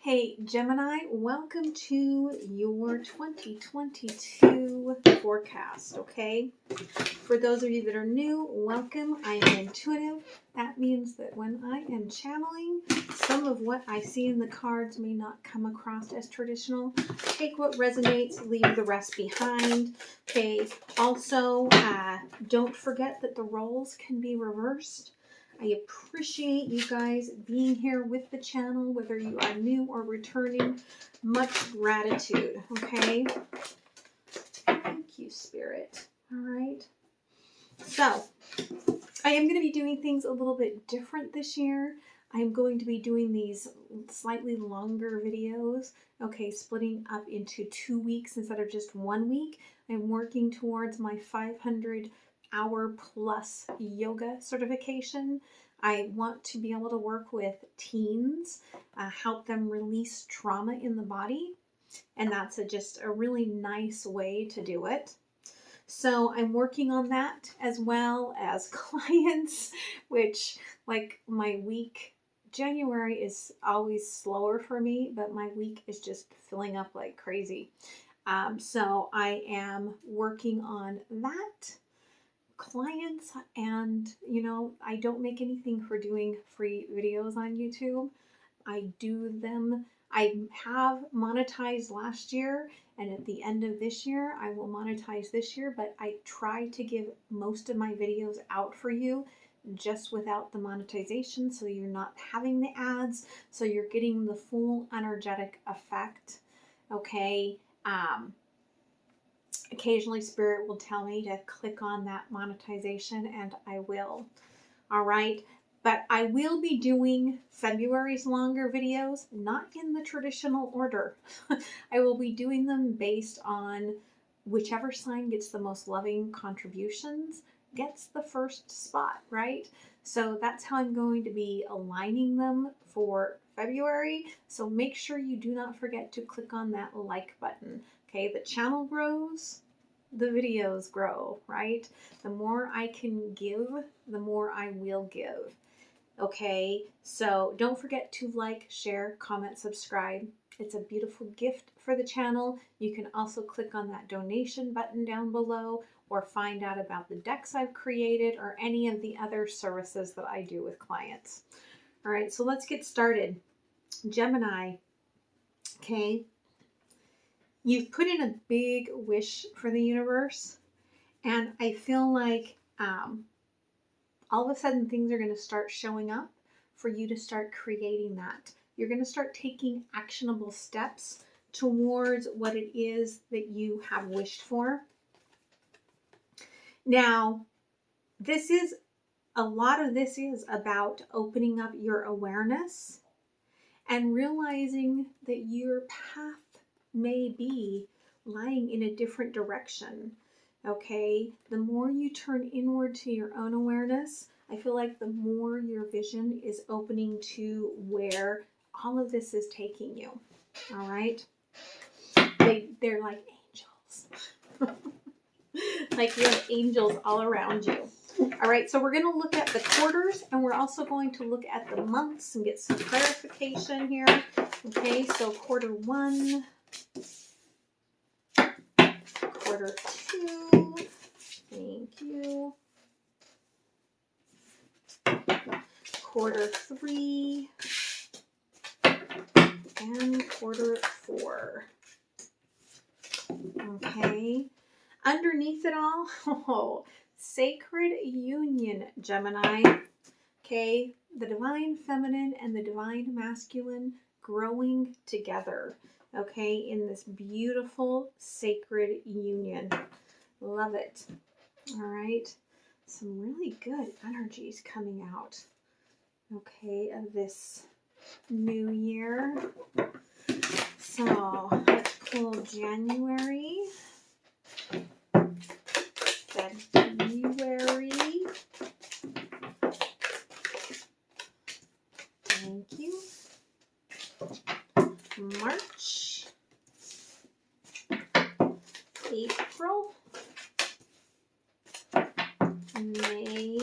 Hey Gemini, welcome to your 2022 forecast, okay? For those of you that are new, welcome. I am intuitive. That means that when I am channeling, some of what I see in the cards may not come across as traditional. Take what resonates, leave the rest behind, okay? Also, don't forget that the roles can be reversed. I appreciate you guys being here with the channel, whether you are new or returning. Much gratitude, okay? Thank you, Spirit. All right. So, I am going to be doing things a little bit different this year. I'm going to be doing these slightly longer videos, okay, splitting up into 2 weeks instead of just 1 week. I'm working towards my 500-hour plus yoga certification. I want to be able to work with teens, help them release trauma in the body, and that's just a really nice way to do it. So I'm working on that as well as clients, which like my week, January is always slower for me, but my week is just filling up like crazy. So I am working on that, clients, and I don't make anything for doing free videos on YouTube. I do them. I have monetized last year, and at the end of this year I will monetize this year, but I try to give most of my videos out for you just without the monetization, so you're not having the ads, so you're getting the full energetic effect, okay? Occasionally Spirit will tell me to click on that monetization, and I will. All right. But I will be doing February's longer videos, not in the traditional order. I will be doing them based on whichever sign gets the most loving contributions gets the first spot, right? So that's how I'm going to be aligning them for February. So make sure you do not forget to click on that like button. Okay, the channel grows, the videos grow, right? The more I can give, the more I will give. Okay, so don't forget to like, share, comment, subscribe. It's a beautiful gift for the channel. You can also click on that donation button down below or find out about the decks I've created or any of the other services that I do with clients. All right, so let's get started. Gemini, okay, you've put in a big wish for the universe, and I feel like all of a sudden things are going to start showing up for you to start creating that. You're going to start taking actionable steps towards what it is that you have wished for. Now, a lot of this is about opening up your awareness and realizing that your path may be lying in a different direction. Okay, the more you turn inward to your own awareness, I feel like the more your vision is opening to where all of this is taking you. All right, they're like angels. Like you have angels all around you. All right, so we're going to look at the quarters, and we're also going to look at the months and get some clarification here. Okay, so quarter 1, quarter 2, thank you, quarter 3, and quarter 4. Okay, underneath it all, oh, sacred union, Gemini. Okay, the divine feminine and the divine masculine growing together, okay, in this beautiful sacred union. Love it. All right, some really good energies coming out, okay, of this new year. So let's pull January, February, thank you, March, April, May,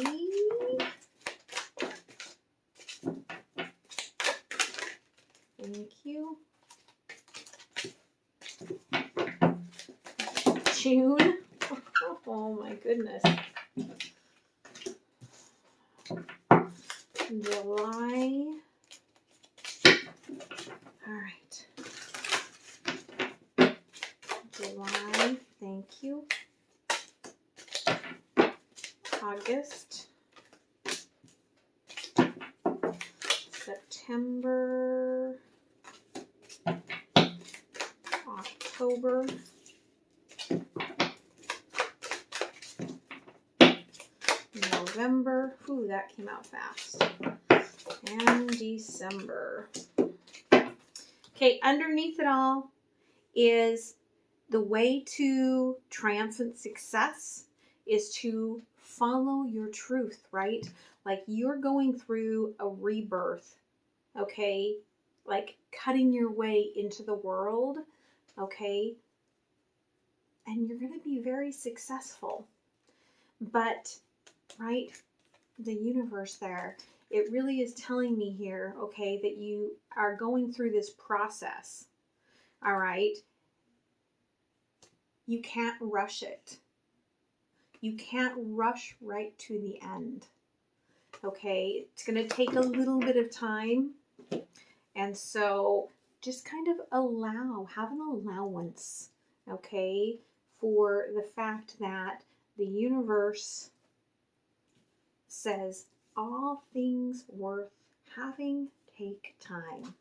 Thank you. June. Oh my goodness. July. All right. July. Thank you. August. September. October. November. Ooh, that came out fast. And December. Okay, underneath it all is the way to triumphant success is to follow your truth, right? Like you're going through a rebirth, okay? Like cutting your way into the world, okay? And you're going to be very successful. But, right, the universe there, it really is telling me here, okay, that you are going through this process, all right? You can't rush it. You can't rush right to the end, okay? It's going to take a little bit of time. And so just kind of have an allowance, okay, for the fact that the universe says all things worth having take time.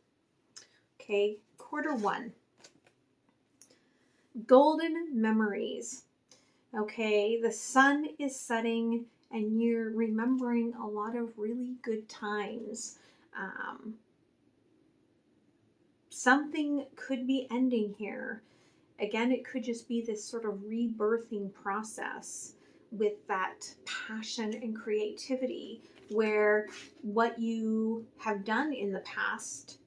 Okay, quarter one. Golden memories. Okay, the sun is setting and you're remembering a lot of really good times. Something could be ending here. Again, it could just be this sort of rebirthing process with that passion and creativity where what you have done in the past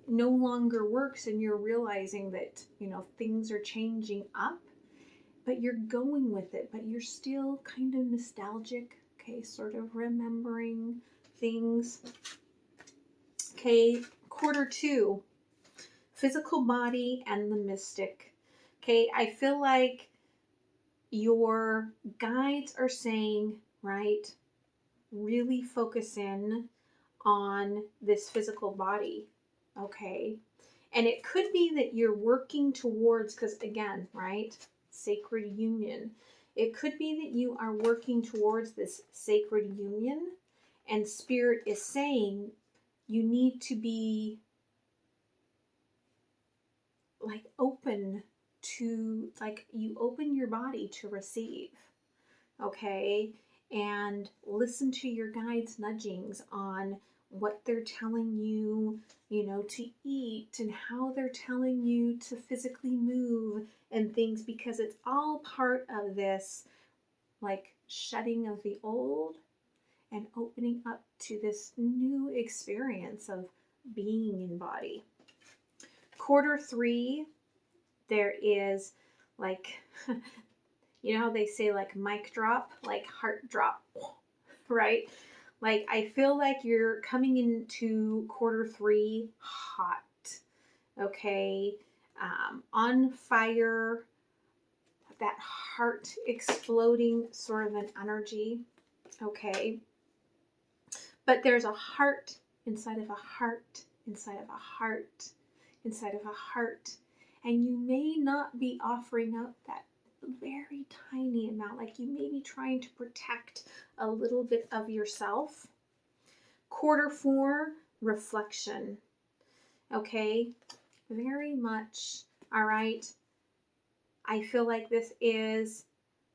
no longer works and you're realizing that, things are changing up, but you're going with it, but you're still kind of nostalgic, okay, sort of remembering things. Okay, quarter two, physical body and the mystic. Okay, I feel like your guides are saying, right, really focus in on this physical body, okay? And it could be that you're working towards, because again, right, sacred union. It could be that you are working towards this sacred union and Spirit is saying you need to be like open to, like you open your body to receive, okay? And listen to your guides' nudgings on what they're telling you, to eat and how they're telling you to physically move and things, because it's all part of this like shedding of the old and opening up to this new experience of being in body. Quarter three, there is like, how they say like mic drop, like heart drop, right? Like I feel like you're coming into quarter three hot, okay? On fire, that heart exploding sort of an energy, okay? But there's a heart inside of a heart, inside of a heart, inside of a heart. And you may not be offering up that very tiny amount, like you may be trying to protect a little bit of yourself. Quarter four, reflection. Okay, very much, all right. I feel like this is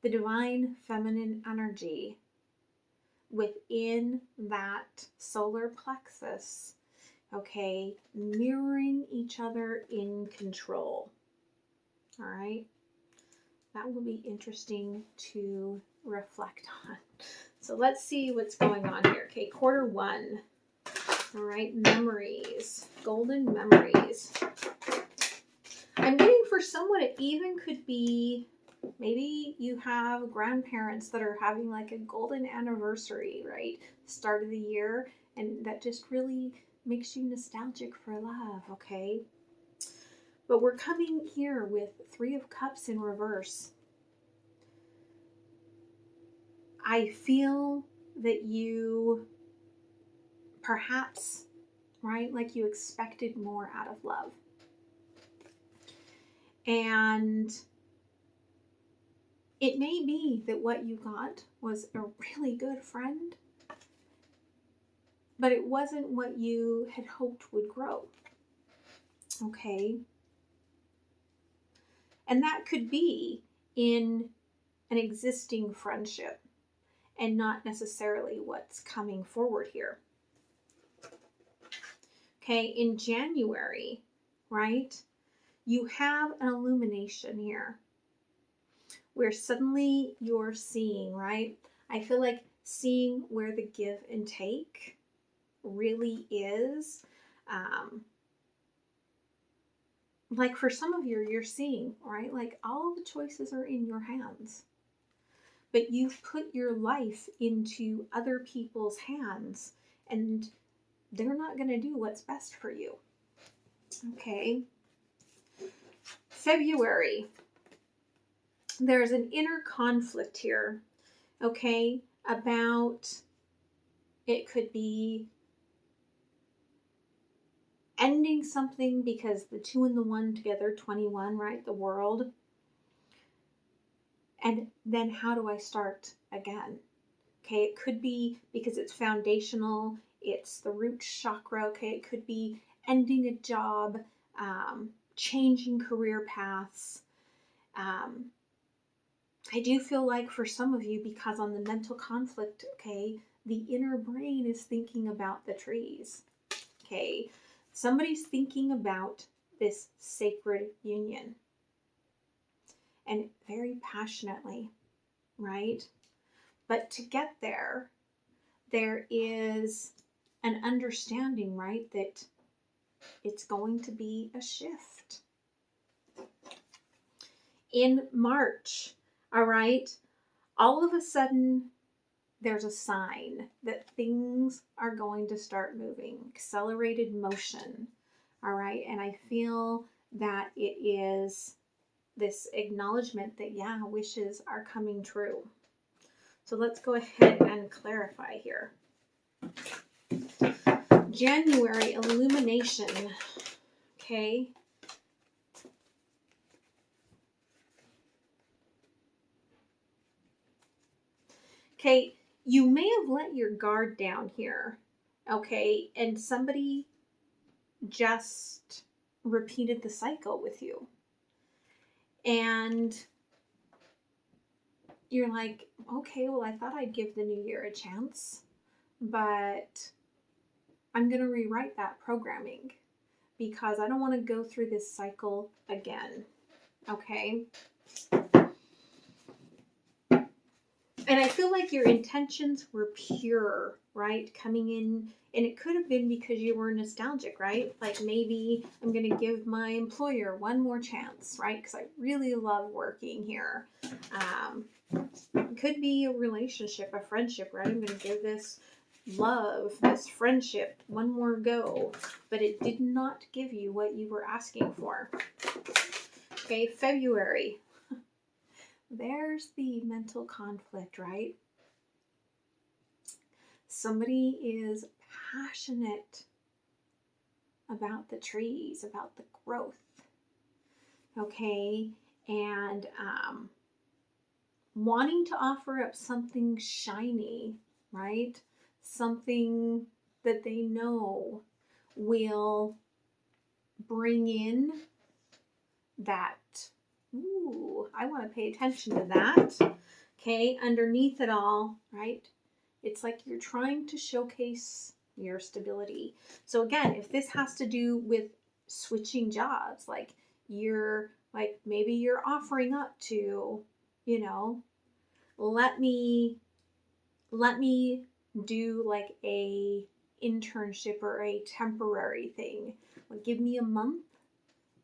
the divine feminine energy within that solar plexus, okay, mirroring each other in control. All right, that will be interesting to reflect on. So let's see what's going on here. Okay, quarter one. All right, memories, golden memories. I'm getting for someone, it even could be, maybe you have grandparents that are having like a golden anniversary, right? Start of the year, and that just really makes you nostalgic for love, okay? But we're coming here with 3 of Cups in reverse. I feel that you perhaps, right, like you expected more out of love. And it may be that what you got was a really good friend, but it wasn't what you had hoped would grow. Okay? And that could be in an existing friendship and not necessarily what's coming forward here. Okay, in January, right, you have an illumination here where suddenly you're seeing, right? I feel like seeing where the give and take really is. Like for some of you, you're seeing, right? Like all the choices are in your hands. But you've put your life into other people's hands and they're not going to do what's best for you. Okay. February. There's an inner conflict here. Okay. About, it could be ending something because the 2 and the 1 together, 21, right? The world. And then how do I start again? Okay, it could be because it's foundational, it's the root chakra. Okay, it could be ending a job, changing career paths. I do feel like for some of you, because on the mental conflict, okay, the inner brain is thinking about the trees. Okay, somebody's thinking about this sacred union. And very passionately, right? But to get there, there is an understanding, right, that it's going to be a shift. In March, all right, all of a sudden, there's a sign that things are going to start moving, accelerated motion, all right? And I feel that it is this acknowledgement that, yeah, wishes are coming true. So let's go ahead and clarify here. January, illumination. Okay. Okay, you may have let your guard down here. Okay, and somebody just repeated the cycle with you. And you're like, okay, well, I thought I'd give the new year a chance, but I'm going to rewrite that programming because I don't want to go through this cycle again. Okay. And I feel like your intentions were pure, right? Coming in, and it could have been because you were nostalgic, right? Like maybe I'm going to give my employer one more chance, right? Because I really love working here. It could be a relationship, a friendship, right? I'm going to give this love, this friendship one more go, but it did not give you what you were asking for. Okay, February. There's the mental conflict, right? Somebody is passionate about the trees, about the growth, okay? And wanting to offer up something shiny, right? Something that they know will bring in that, ooh, I want to pay attention to that. Okay, underneath it all, right? It's like you're trying to showcase your stability. So again, if this has to do with switching jobs, like you're like, maybe you're offering up to, you know, let me do like a internship or a temporary thing. Like give me a month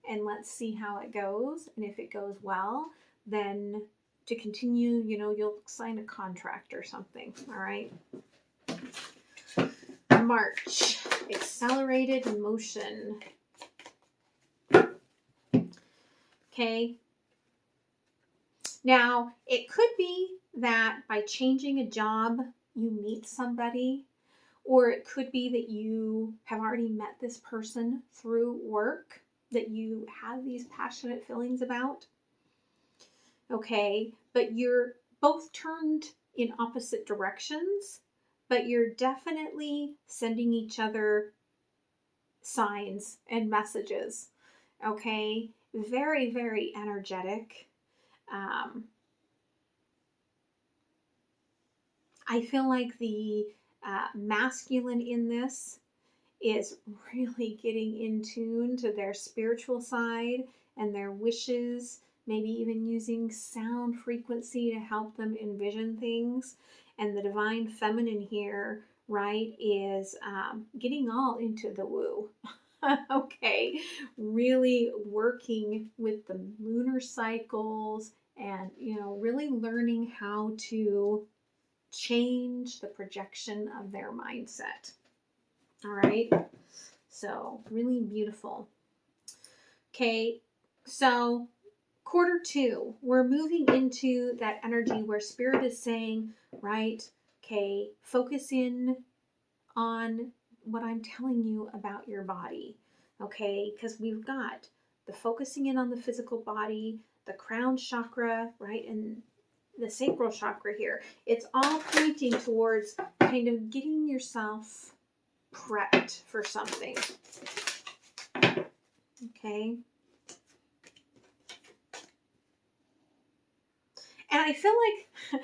and let's see how it goes. And if it goes well, then to continue, you know, you'll sign a contract or something. All right. March, accelerated motion. Okay. Now, it could be that by changing a job, you meet somebody, or it could be that you have already met this person through work that you have these passionate feelings about. Okay, but you're both turned in opposite directions, but you're definitely sending each other signs and messages. Okay, very, very energetic. I feel like the masculine in this is really getting in tune to their spiritual side and their wishes, maybe even using sound frequency to help them envision things. And the divine feminine here, right, is getting all into the woo. Okay, really working with the lunar cycles and, really learning how to change the projection of their mindset. All right, so really beautiful. Okay, so Q2, we're moving into that energy where Spirit is saying, right, okay, focus in on what I'm telling you about your body, okay, because we've got the focusing in on the physical body, the crown chakra, right, and the sacral chakra here. It's all pointing towards kind of getting yourself prepped for something. Okay. And I feel like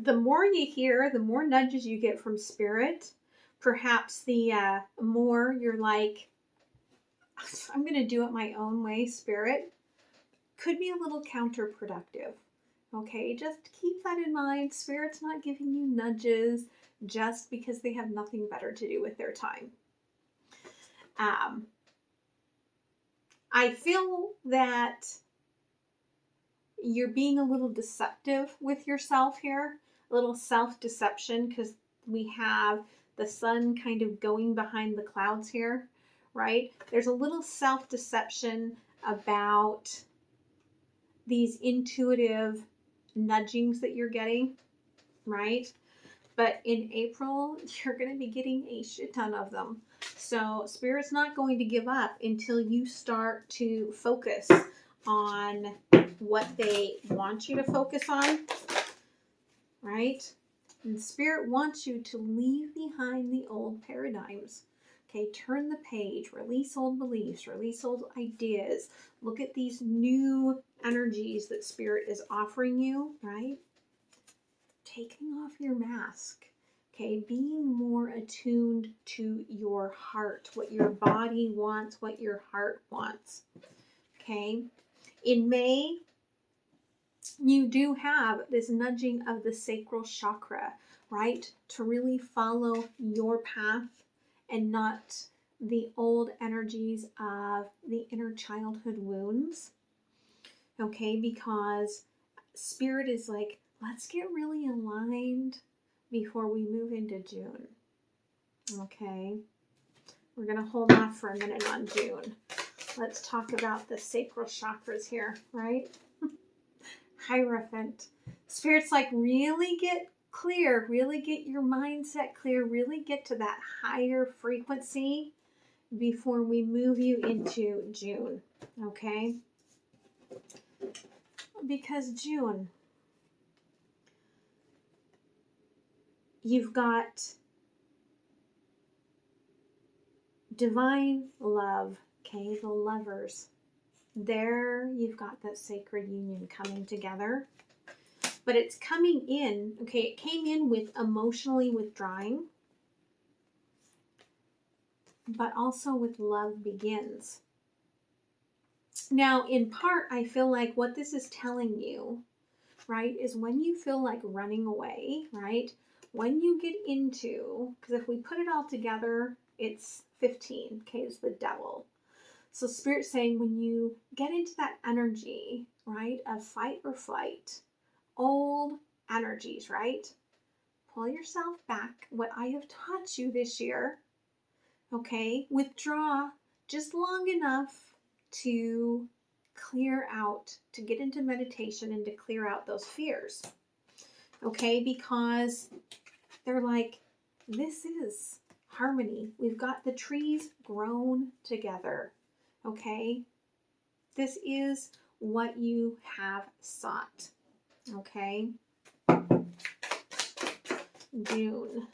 the more you hear, the more nudges you get from Spirit, perhaps the more you're like, I'm going to do it my own way, Spirit. Could be a little counterproductive. Okay, just keep that in mind. Spirit's not giving you nudges just because they have nothing better to do with their time. I feel that you're being a little deceptive with yourself here, a little self-deception, because we have the sun kind of going behind the clouds here, right? There's a little self-deception about these intuitive nudgings that you're getting, right? But in April, you're going to be getting a shit ton of them. So Spirit's not going to give up until you start to focus on what they want you to focus on, right? And Spirit wants you to leave behind the old paradigms. Okay, turn the page, release old beliefs, release old ideas. Look at these new energies that Spirit is offering you, right? Taking off your mask. Okay, being more attuned to your heart, what your body wants, what your heart wants. Okay, in May, you do have this nudging of the sacral chakra, right? To really follow your path and not the old energies of the inner childhood wounds. Okay, because Spirit is like, let's get really aligned before we move into June. Okay, we're going to hold off for a minute on June. Let's talk about the sacral chakras here, right? Hierophant. Spirit's like, really get clear, really get your mindset clear, really get to that higher frequency before we move you into June, okay? Because June, you've got divine love, okay, the lovers. There you've got that sacred union coming together. But it's coming in, okay, it came in with emotionally withdrawing, but also with love begins. Now, in part, I feel like what this is telling you, right, is when you feel like running away, right, when you get into, because if we put it all together, it's 15, okay, it's the devil. So Spirit's saying when you get into that energy, right, of fight or flight, old energies, right, pull yourself back. What I have taught you this year, Okay, withdraw just long enough to clear out, to get into meditation and to clear out those fears. Okay, because they're like, this is harmony. We've got the trees grown together. Okay, this is what you have sought. Okay, June.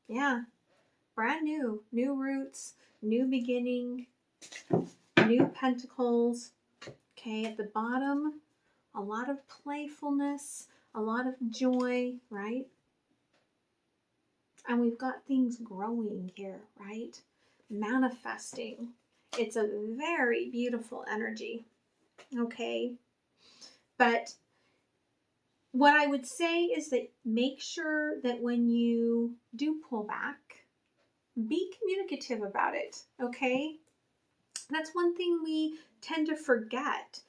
Yeah, brand new, new roots, new beginning, new pentacles. Okay, at the bottom, a lot of playfulness, a lot of joy, right? And we've got things growing here, right? Manifesting. It's a very beautiful energy, okay? But what I would say is that make sure that when you do pull back, be communicative about it, okay? That's one thing we tend to forget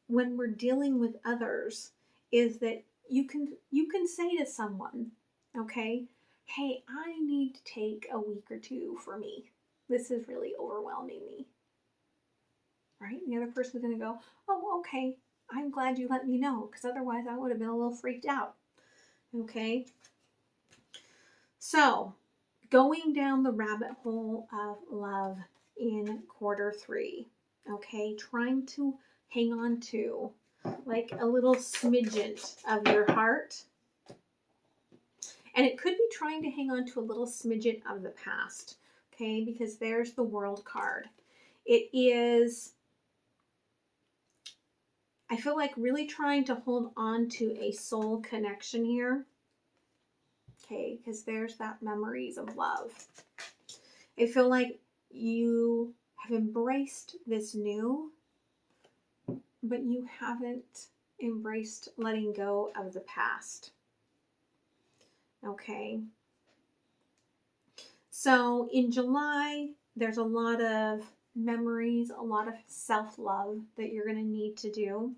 when we're dealing with others, is that you can say to someone, okay, hey, I need to take a week or two for me. This is really overwhelming me. Right? And the other person's going to go, oh, okay, I'm glad you let me know, because otherwise I would have been a little freaked out. Okay? So, going down the rabbit hole of love in Q3. Okay? Trying to hang on to like a little smidgen of your heart. And it could be trying to hang on to a little smidgen of the past. Okay? Because there's the World card. It is, I feel like, really trying to hold on to a soul connection here. Okay, because there's that memories of love. I feel like you have embraced this new, but you haven't embraced letting go of the past. Okay. So in July, there's a lot of memories, a lot of self-love that you're going to need to do.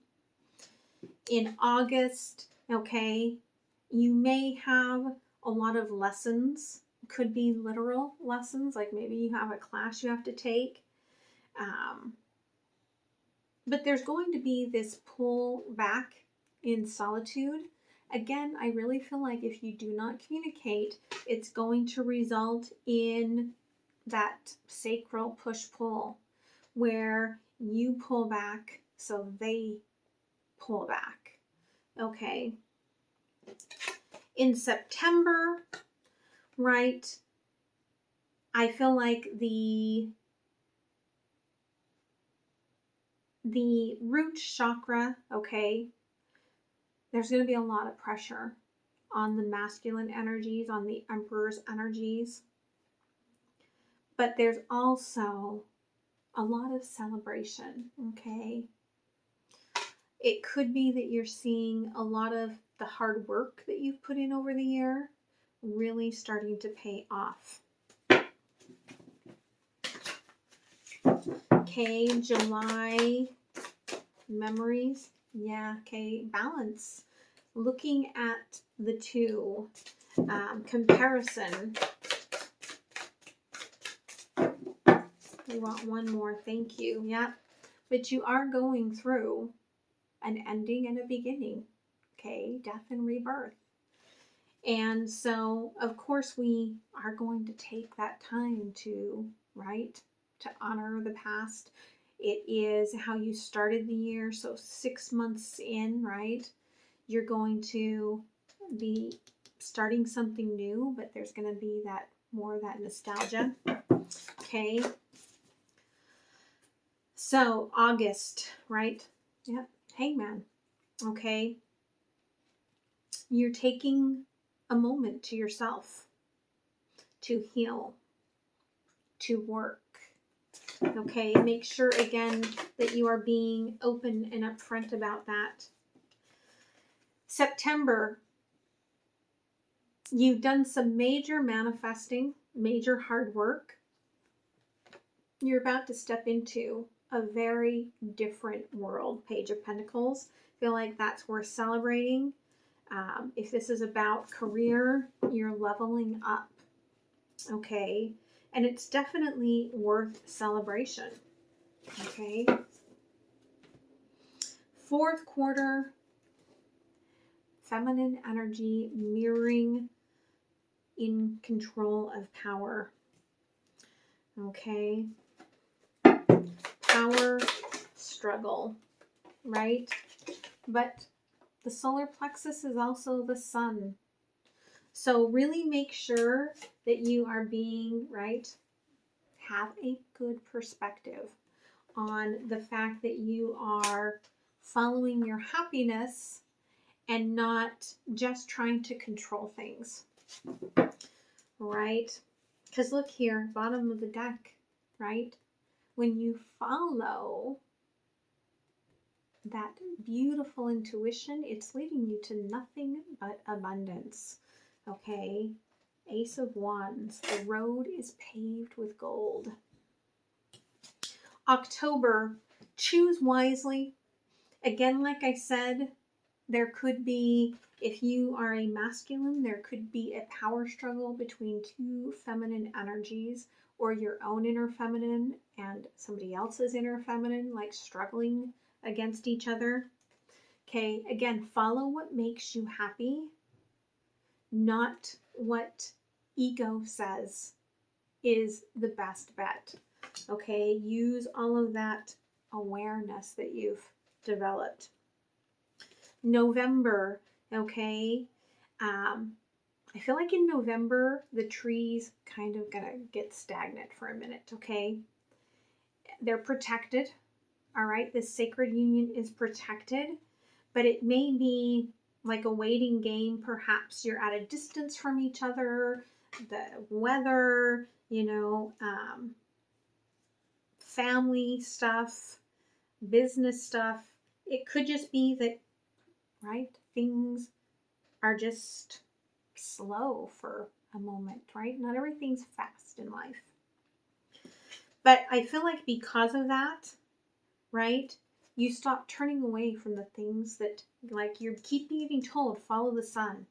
In August, okay, you may have a lot of lessons. Could be literal lessons, like maybe you have a class you have to take. But there's going to be this pull back in solitude. Again, I really feel like if you do not communicate, it's going to result in that sacral push-pull where you pull back so they pull back. Okay. In September, right, I feel like the root chakra, okay, there's going to be a lot of pressure on the masculine energies, on the Emperor's energies. But there's also a lot of celebration, okay? It could be that you're seeing a lot of the hard work that you've put in over the year really starting to pay off. Okay, July memories. Yeah, okay, balance. Looking at the two, comparison. We want one more, thank you. Yeah, but you are going through an ending and a beginning. Okay, death and rebirth. And so, of course, we are going to take that time to, right, to honor the past. It is how you started the year. So 6 months in, right, you're going to be starting something new, but there's going to be that more of that nostalgia. Okay. So August, right? Yep. Hangman. Okay. You're taking a moment to yourself to heal, to work. Okay. Make sure again that you are being open and upfront about that. September, you've done some major manifesting, major hard work. You're about to step into a very different world. Page of Pentacles. I feel like that's worth celebrating. If this is about career, you're leveling up. Okay. and it's definitely worth celebration. Okay. Fourth quarter, feminine energy mirroring in control of power. Okay. Power struggle, right? But the solar plexus is also the sun. So really make sure that you are being, right, have a good perspective on the fact that you are following your happiness and not just trying to control things, right? Because look here, bottom of the deck, right? When you follow that beautiful intuition, it's leading you to nothing but abundance. Okay? Ace of Wands. The road is paved with gold. October. Choose wisely. Again, like I said, there could be, if you are a masculine, there could be a power struggle between two feminine energies, or your own inner feminine and somebody else's inner feminine, like struggling against each other. Okay, again, follow what makes you happy, not what ego says is the best bet. Okay, use all of that awareness that you've developed. November, okay, I feel like in November the trees kind of gonna get stagnant for a minute. Okay, they're protected. All right, this sacred union is protected, but it may be like a waiting game. Perhaps you're at a distance from each other, the weather, family stuff, business stuff. It could just be that, right, things are just slow for a moment, right? Not everything's fast in life. But I feel like because of that, right, you stop turning away from the things that, like, you keep getting told, follow the sun.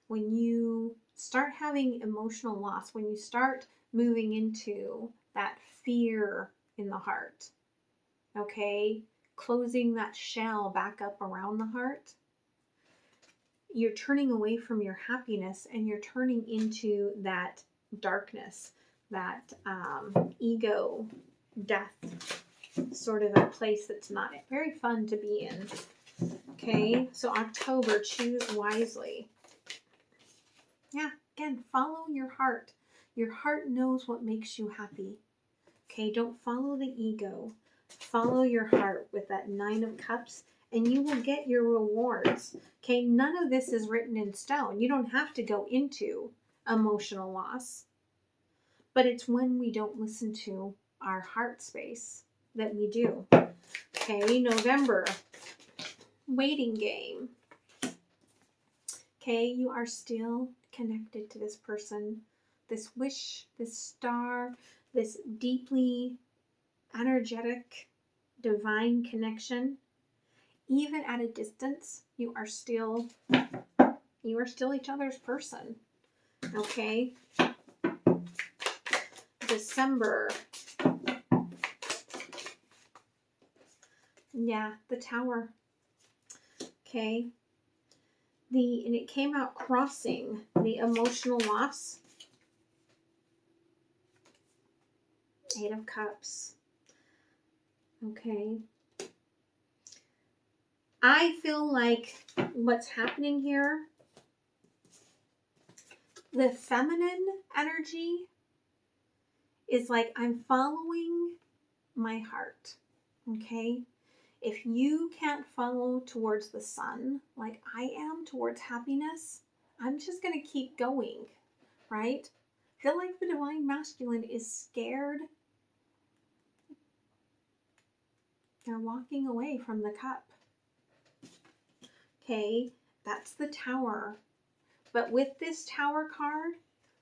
When you start having emotional loss, when you start moving into that fear in the heart, okay, closing that shell back up around the heart, you're turning away from your happiness and you're turning into that darkness, that ego, death, sort of a place that's not very fun to be in. Okay, so October, choose wisely. Yeah, again, follow your heart. Your heart knows what makes you happy. Okay, don't follow the ego. Follow your heart with that 9 of Cups, and you will get your rewards. Okay, none of this is written in stone. You don't have to go into emotional loss. But it's when we don't listen to our heart space that we do. Okay, November, waiting game. Okay, you are still connected to this person, this wish, this star, this deeply energetic, divine connection. Even at a distance, you are still each other's person. Okay. December. Yeah, the Tower. Okay. And it came out crossing the emotional loss. 8 of Cups. Okay. I feel like what's happening here, the feminine energy is like, I'm following my heart. Okay. If you can't follow towards the sun like I am towards happiness, I'm just going to keep going, right? I feel like the divine masculine is scared. They're walking away from the cup. Okay, that's the Tower. But with this Tower card,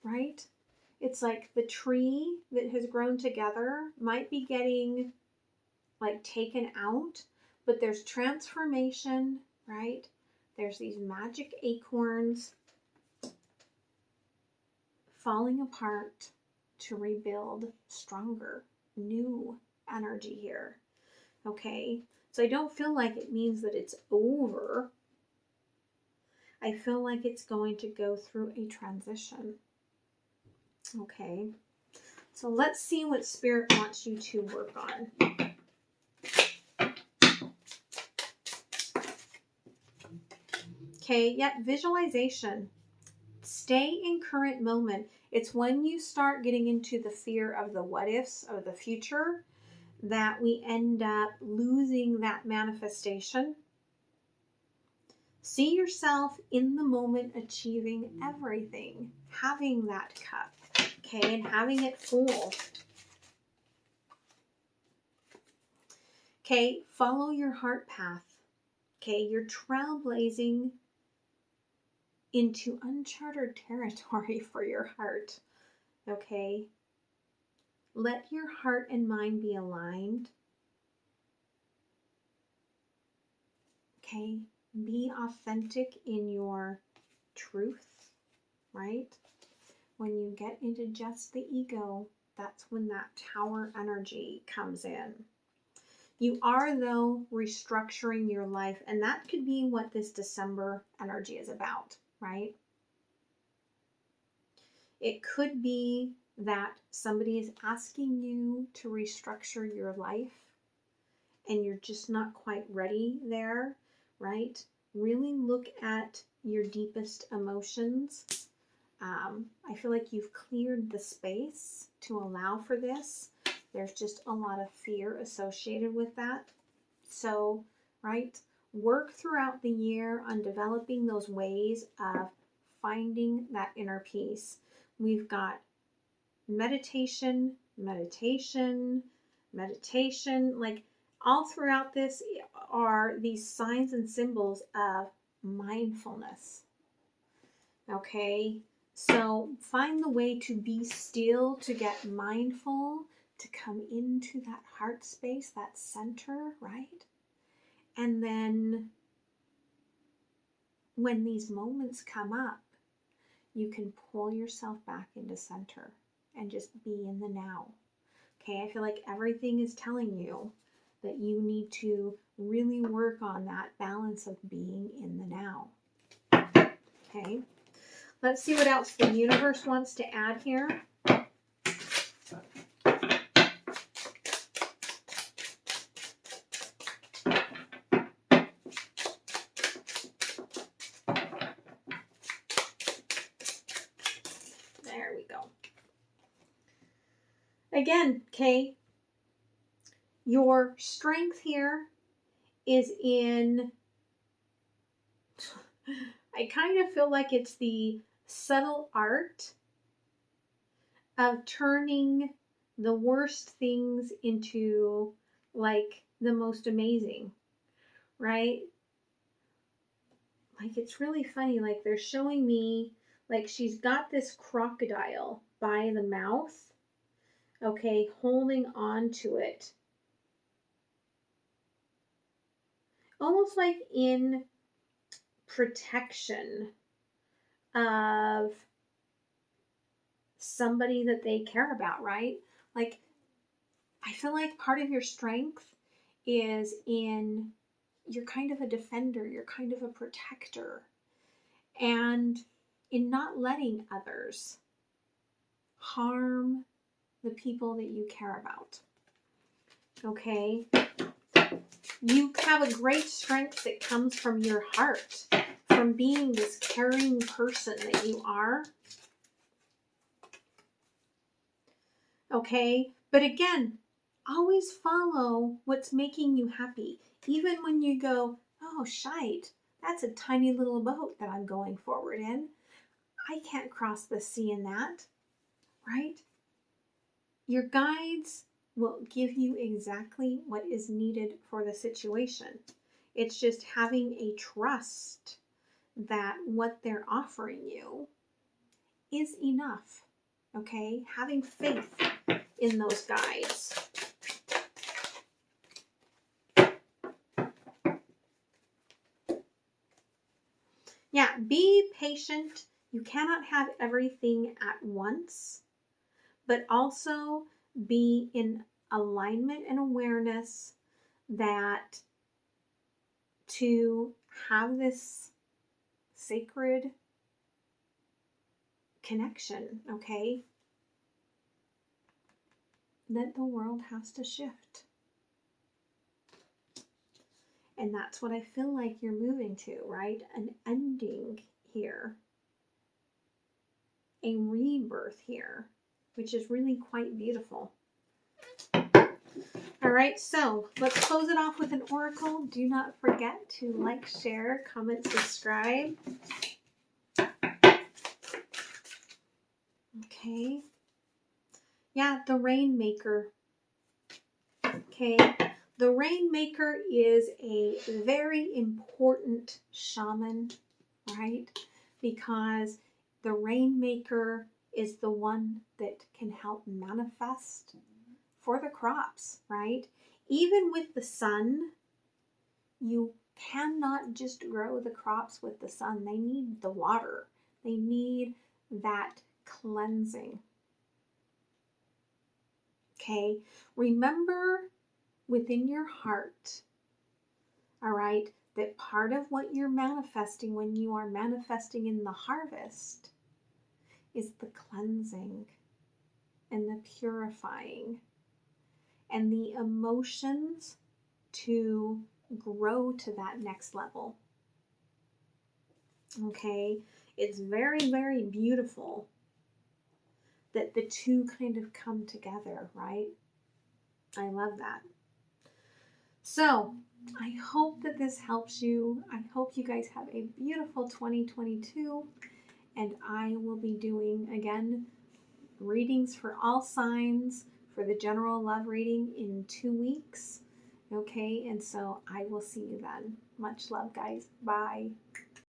right, it's like the tree that has grown together might be getting like taken out, but there's transformation, right? There's these magic acorns falling apart to rebuild stronger, new energy here. Okay, so I don't feel like it means that it's over. I feel like it's going to go through a transition. Okay, so let's see what Spirit wants you to work on. Okay, visualization. Stay in current moment. It's when you start getting into the fear of the what ifs of the future that we end up losing that manifestation. See yourself in the moment achieving everything, having that cup, okay, and having it full. Okay, follow your heart path. Okay, you're trailblazing into uncharted territory for your heart. Okay, let your heart and mind be aligned. Okay, be authentic in your truth, right? When you get into just the ego, that's when that tower energy comes in. You are, though, restructuring your life, and that could be what this December energy is about, right? It could be that somebody is asking you to restructure your life and you're just not quite ready there, right? Really look at your deepest emotions. I feel like you've cleared the space to allow for this. There's just a lot of fear associated with that. So, right, work throughout the year on developing those ways of finding that inner peace. We've got meditation, like all throughout this are these signs and symbols of mindfulness. Okay, so find the way to be still, to get mindful, to come into that heart space, that center, right? And then when these moments come up, you can pull yourself back into center and just be in the now. Okay, I feel like everything is telling you that you need to really work on that balance of being in the now. Okay, let's see what else the universe wants to add here. There we go. Again, okay, your strength here is in, I kind of feel like it's the subtle art of turning the worst things into like the most amazing, right? Like it's really funny, like they're showing me like she's got this crocodile by the mouth, okay, holding on to it. Almost like in protection of somebody that they care about, right? Like, I feel like part of your strength is in, you're kind of a defender, you're kind of a protector, and in not letting others harm the people that you care about. Okay? You have a great strength that comes from your heart, from being this caring person that you are. Okay? But again, always follow what's making you happy. Even when you go, oh, shite, that's a tiny little boat that I'm going forward in. I can't cross the sea in that, right? Your guides will give you exactly what is needed for the situation. It's just having a trust that what they're offering you is enough, okay? Having faith in those guides. Yeah, be patient. You cannot have everything at once, but also be in alignment and awareness that to have this sacred connection, okay, that the world has to shift. And that's what I feel like you're moving to, right? An ending here, a rebirth here, which is really quite beautiful. All right, so let's close it off with an oracle. Do not forget to like, share, comment, subscribe. Okay. Yeah, the Rainmaker. Okay. The Rainmaker is a very important shaman, right? Because the Rainmaker is the one that can help manifest for the crops, right? Even with the sun, you cannot just grow the crops with the sun. They need the water. They need that cleansing. Okay? Remember within your heart, all right, that part of what you're manifesting when you are manifesting in the harvest is the cleansing and the purifying and the emotions to grow to that next level. Okay, it's very, very beautiful that the two kind of come together, right? I love that. So I hope that this helps you. I hope you guys have a beautiful 2022, and I will be doing, again, readings for all signs for the general love reading in 2 weeks. Okay, and so I will see you then. Much love, guys. Bye.